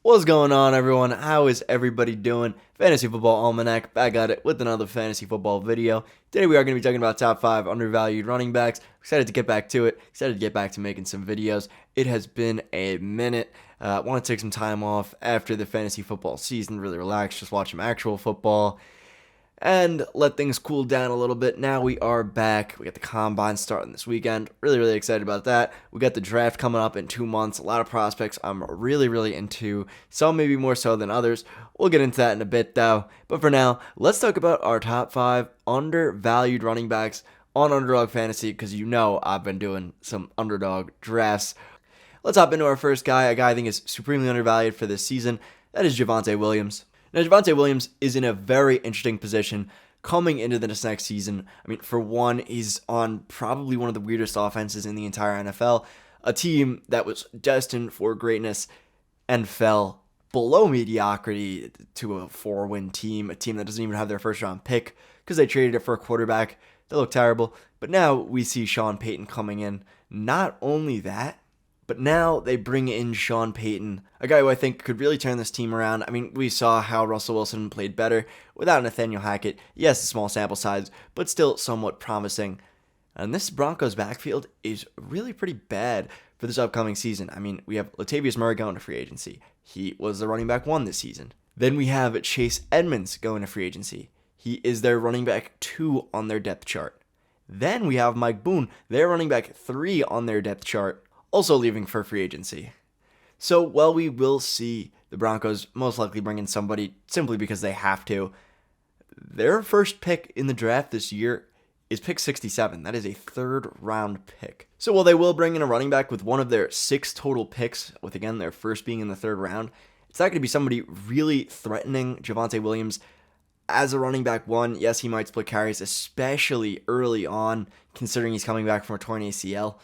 What's going on, everyone? How is everybody doing? Fantasy Football Almanac back at it with another fantasy football video. Today we are going to be talking about top 5 undervalued running backs. Excited to get back to it. Excited to get back to making some videos. It has been a minute. Want to take some time off after the fantasy football season. Really relax, just watch some actual football and let things cool down a little bit. Now we are back. We got the combine starting this weekend. Really excited about that. We got the draft coming up in 2 months. A lot of prospects I'm really into. Some maybe more so than others. We'll get into that in a bit though. But for now, let's talk about our top 5 undervalued running backs on Underdog Fantasy, because you know I've been doing some Underdog drafts. Let's hop into our first guy, a guy I think is supremely undervalued for this season. That is Javonte Williams. Now, Javonte Williams is in a very interesting position coming into this next season. I mean, for one, he's on probably one of the weirdest offenses in the entire NFL, a team that was destined for greatness and fell below mediocrity to a 4-win team, a team that doesn't even have their first-round pick because they traded it for a quarterback. They look terrible. But now we see Sean Payton coming in. Not only that, but now they bring in Sean Payton, a guy who I think could really turn this team around. I mean, we saw how Russell Wilson played better without Nathaniel Hackett. Yes, a small sample size, but still somewhat promising. And this Broncos backfield is really pretty bad for this upcoming season. I mean, we have Latavius Murray going to free agency. He was the running back 1 this season. Then we have Chase Edmonds going to free agency. He is their running back 2 on their depth chart. Then we have Mike Boone, their running back 3 on their depth chart, also leaving for free agency. So while we will see the Broncos most likely bring in somebody simply because they have to, their first pick in the draft this year is pick 67. That is a 3rd round pick. So while they will bring in a running back with one of their 6 total picks, with again their first being in the 3rd round, it's not going to be somebody really threatening Javonte Williams as a running back 1. Yes, he might split carries, especially early on, considering he's coming back from a torn ACL.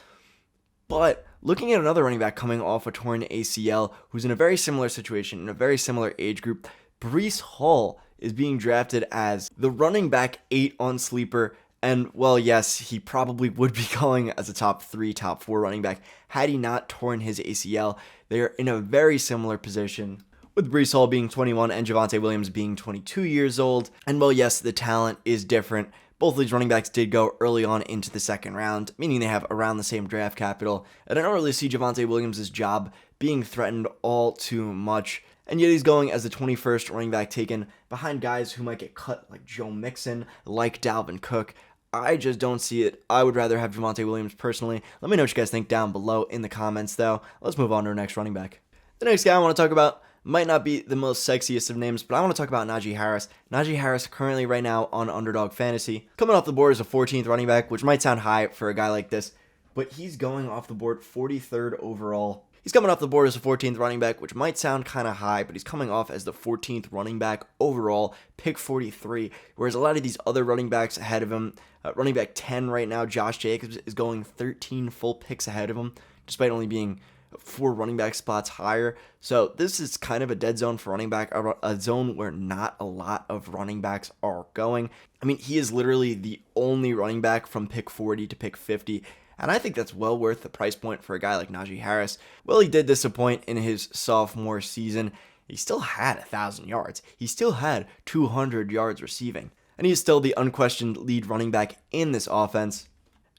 But looking at another running back coming off a torn ACL, who's in a very similar situation, in a very similar age group, Breece Hall is being drafted as the running back 8 on Sleeper. And, well, yes, he probably would be going as a top 3, top 4 running back had he not torn his ACL. They are in a very similar position, with Breece Hall being 21 and Javonte Williams being 22 years old. And, well, yes, the talent is different. Both of these running backs did go early on into the 2nd round, meaning they have around the same draft capital. And I don't really see Javonte Williams' job being threatened all too much. And yet he's going as the 21st running back taken behind guys who might get cut, like Joe Mixon, like Dalvin Cook. I just don't see it. I would rather have Javonte Williams personally. Let me know what you guys think down below in the comments, though. Let's move on to our next running back. The next guy I want to talk about might not be the most sexiest of names, but I want to talk about Najee Harris. Najee Harris currently right now on Underdog Fantasy, coming off the board as a 14th running back, which might sound high for a guy like this, but he's going off the board 43rd overall. He's coming off the board as a 14th running back, which might sound kind of high, but he's coming off as the 14th running back overall, pick 43, whereas a lot of these other running backs ahead of him, running back 10 right now, Josh Jacobs, is going 13 full picks ahead of him, despite only being 4 running back spots higher. So this is kind of a dead zone for running back, a zone where not a lot of running backs are going. I mean, he is literally the only running back from pick 40 to pick 50, and I think that's well worth the price point for a guy like Najee Harris. Well, he did disappoint in his sophomore season. He still had 1,000 yards. He still had 200 yards receiving, and he is still the unquestioned lead running back in this offense,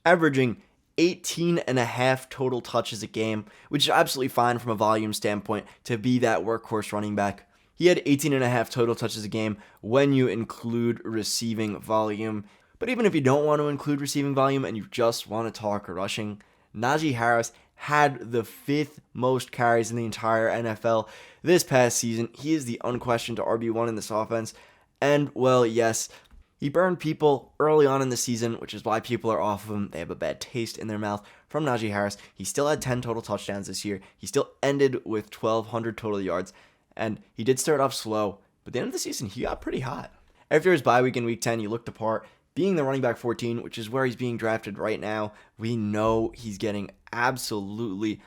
averaging 18.5 total touches a game, which is absolutely fine from a volume standpoint to be that workhorse running back. He had 18.5 total touches a game when you include receiving volume. But even if you don't want to include receiving volume and you just want to talk rushing, Najee Harris had the 5th most carries in the entire NFL this past season. He is the unquestioned RB1 in this offense. And, well, yes, he burned people early on in the season, which is why people are off of him. They have a bad taste in their mouth from Najee Harris. He still had 10 total touchdowns this year. He still ended with 1,200 total yards. And he did start off slow, but at the end of the season, he got pretty hot. After his bye week in week 10, he looked apart. Being the running back 14, which is where he's being drafted right now, we know he's getting absolutely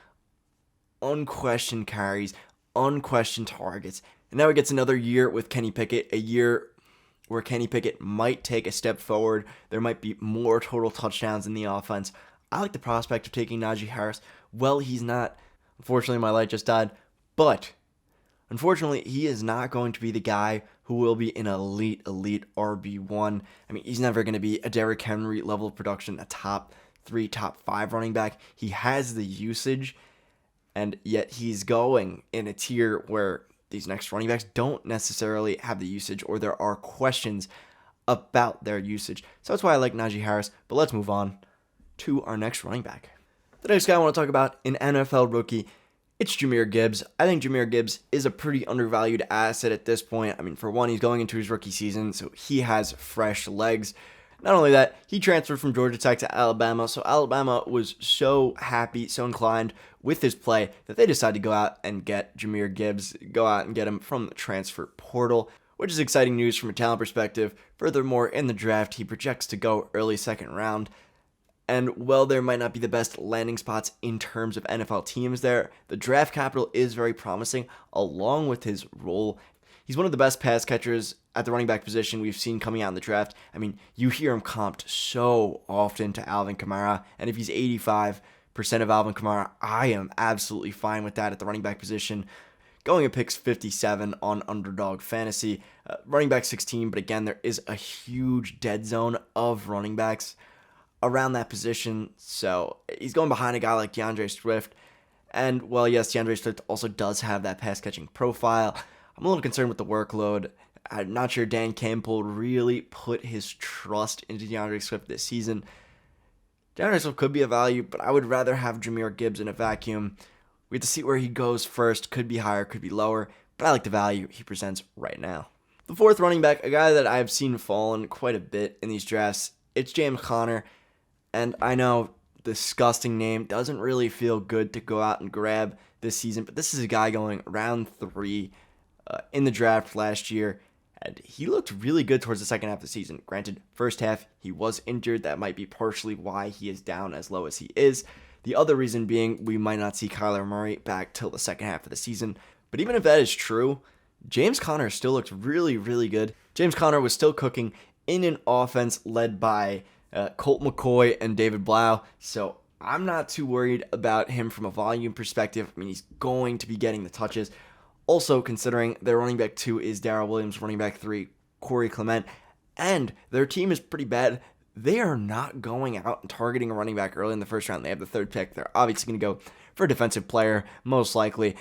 unquestioned carries, unquestioned targets. And now he gets another year with Kenny Pickett, a year where Kenny Pickett might take a step forward. There might be more total touchdowns in the offense. I like the prospect of taking Najee Harris. Well, he's not. Unfortunately, my light just died. But Unfortunately, he is not going to be the guy who will be an elite RB1. I mean, he's never going to be a Derrick Henry level of production, a top 3, top 5 running back. He has the usage, and yet he's going in a tier where these next running backs don't necessarily have the usage, or there are questions about their usage. So that's why I like Najee Harris. But let's move on to our next running back. The next guy I want to talk about, an NFL rookie, it's Jahmyr Gibbs. I think Jahmyr Gibbs is a pretty undervalued asset at this point. I mean, for one, he's going into his rookie season, so he has fresh legs. Not only that, he transferred from Georgia Tech to Alabama, so Alabama was so happy, so inclined with his play that they decided to go out and get Jahmyr Gibbs, go out and get him from the transfer portal, which is exciting news from a talent perspective. Furthermore, in the draft, he projects to go early second round. And while there might not be the best landing spots in terms of NFL teams there, the draft capital is very promising, along with his role. He's one of the best pass catchers at the running back position we've seen coming out in the draft. I mean, you hear him comped so often to Alvin Kamara, and if he's 85% of Alvin Kamara, I am absolutely fine with that at the running back position. Going at picks 57 on Underdog Fantasy, running back 16, but again, there is a huge dead zone of running backs around that position, so he's going behind a guy like DeAndre Swift, and well, yes, DeAndre Swift also does have that pass-catching profile. I'm a little concerned with the workload. I'm not sure Dan Campbell really put his trust into DeAndre Swift this season. DeAndre Swift could be a value, but I would rather have Jahmyr Gibbs in a vacuum. We have to see where he goes first. Could be higher, could be lower, but I like the value he presents right now. The fourth running back, a guy that I've seen fallen quite a bit in these drafts, it's James Conner. And I know, disgusting name, doesn't really feel good to go out and grab this season, but this is a guy going round 3 in the draft last year, and he looked really good towards the second half of the season. Granted, first half, he was injured. That might be partially why he is down as low as he is. The other reason being we might not see Kyler Murray back till the second half of the season. But even if that is true, James Conner still looked really good. James Conner was still cooking in an offense led by Colt McCoy and David Blau, so I'm not too worried about him from a volume perspective. I mean, he's going to be getting the touches. Also, considering their running back 2 is Darrell Williams, running back 3, Corey Clement, and their team is pretty bad. They are not going out and targeting a running back early in the first round. They have the 3rd pick. They're obviously going to go for a defensive player, most likely.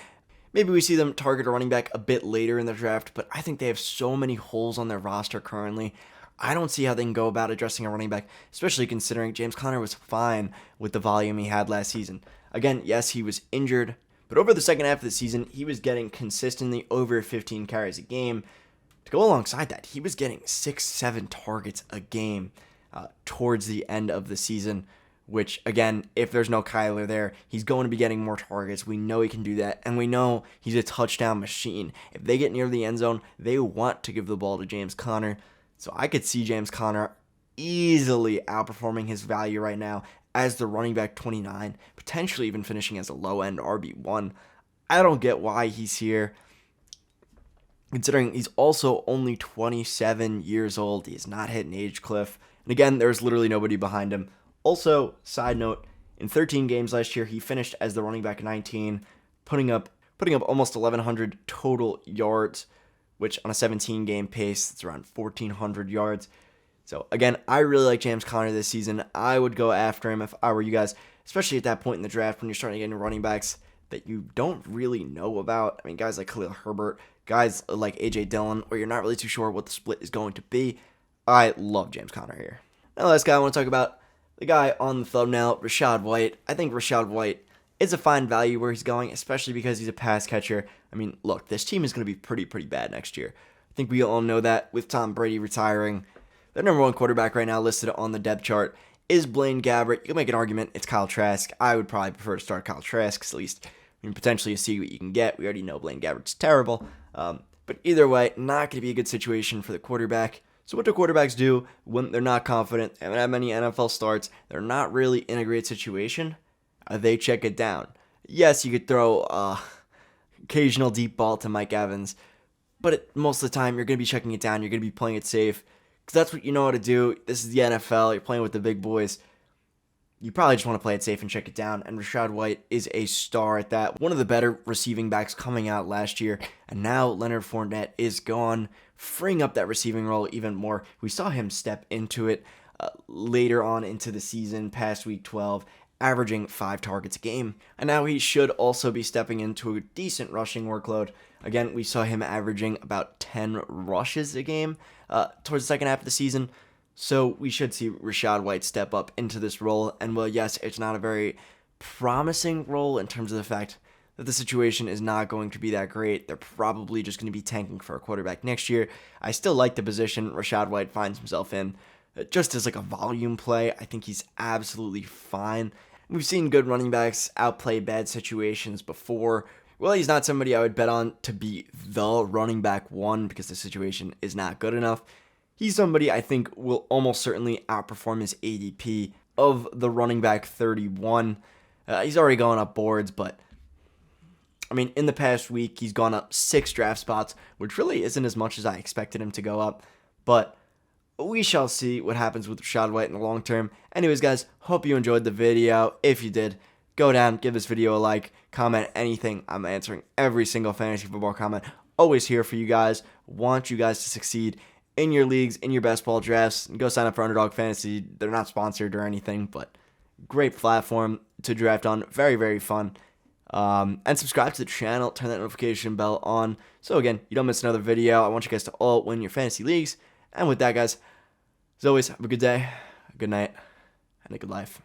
Maybe we see them target a running back a bit later in the draft, but I think they have so many holes on their roster currently. I don't see how they can go about addressing a running back, especially considering James Conner was fine with the volume he had last season. Again, yes, he was injured, but over the second half of the season, he was getting consistently over 15 carries a game. To go alongside that, he was getting 6-7 targets a game towards the end of the season, which, again, if there's no Kyler there, he's going to be getting more targets. We know he can do that, and we know he's a touchdown machine. If they get near the end zone, they want to give the ball to James Conner. So I could see James Conner easily outperforming his value right now as the running back 29, potentially even finishing as a low-end RB1. I don't get why he's here, considering he's also only 27 years old. He has not hit an age cliff. And again, there's literally nobody behind him. Also, side note, in 13 games last year, he finished as the running back 19, putting up almost 1,100 total yards, which on a 17-game pace, it's around 1,400 yards. So again, I really like James Conner this season. I would go after him if I were you guys, especially at that point in the draft when you're starting to get into running backs that you don't really know about. I mean, guys like Khalil Herbert, guys like A.J. Dillon, where you're not really too sure what the split is going to be. I love James Conner here. Now, last guy I want to talk about, the guy on the thumbnail, Rachaad White. I think Rachaad White is a fine value where he's going, especially because he's a pass catcher. I mean, look, this team is going to be pretty bad next year. I think we all know that with Tom Brady retiring. Their number 1 quarterback right now listed on the depth chart is Blaine Gabbert. You can make an argument it's Kyle Trask. I would probably prefer to start Kyle Trask, at least. I mean, potentially you see what you can get. We already know Blaine Gabbert's terrible. But either way, not going to be a good situation for the quarterback. So what do quarterbacks do when they're not confident, they haven't had many NFL starts, they're not really in a great situation? They check it down. Yes, you could throw occasional deep ball to Mike Evans, but most of the time you're going to be checking it down, you're going to be playing it safe, because that's what you know how to do. This is the NFL, you're playing with the big boys. you probably just want to play it safe and check it down. And Rachaad White is a star at that. One of the better receiving backs coming out last year. And now Leonard Fournette is gone, freeing up that receiving role even more. We saw him step into it later on into the season, past week 12, averaging 5 targets a game. And now he should also be stepping into a decent rushing workload. Again, we saw him averaging about 10 rushes a game towards the second half of the season. So we should see Rachaad White step up into this role. And well, yes, it's not a very promising role in terms of the fact that the situation is not going to be that great. They're probably just going to be tanking for a quarterback next year. I still like the position Rachaad White finds himself in. Just as like a volume play, I think he's absolutely fine. We've seen good running backs outplay bad situations before. Well, he's not somebody I would bet on to be the running back one because the situation is not good enough. He's somebody I think will almost certainly outperform his ADP of the running back 31. He's already gone up boards, but I mean, in the past week, he's gone up 6 draft spots, which really isn't as much as I expected him to go up. But we shall see what happens with Rachaad White in the long term. Anyways, guys, hope you enjoyed the video. If you did, go down, give this video a like, comment anything. I'm answering every single fantasy football comment. Always here for you guys. Want you guys to succeed in your leagues, in your best ball drafts. Go sign up for Underdog Fantasy. They're not sponsored or anything, but great platform to draft on. Very, very fun. And subscribe to the channel. Turn that notification bell on. So again, you don't miss another video. I want you guys to all win your fantasy leagues. And with that, guys, as always, have a good day, a good night, and a good life.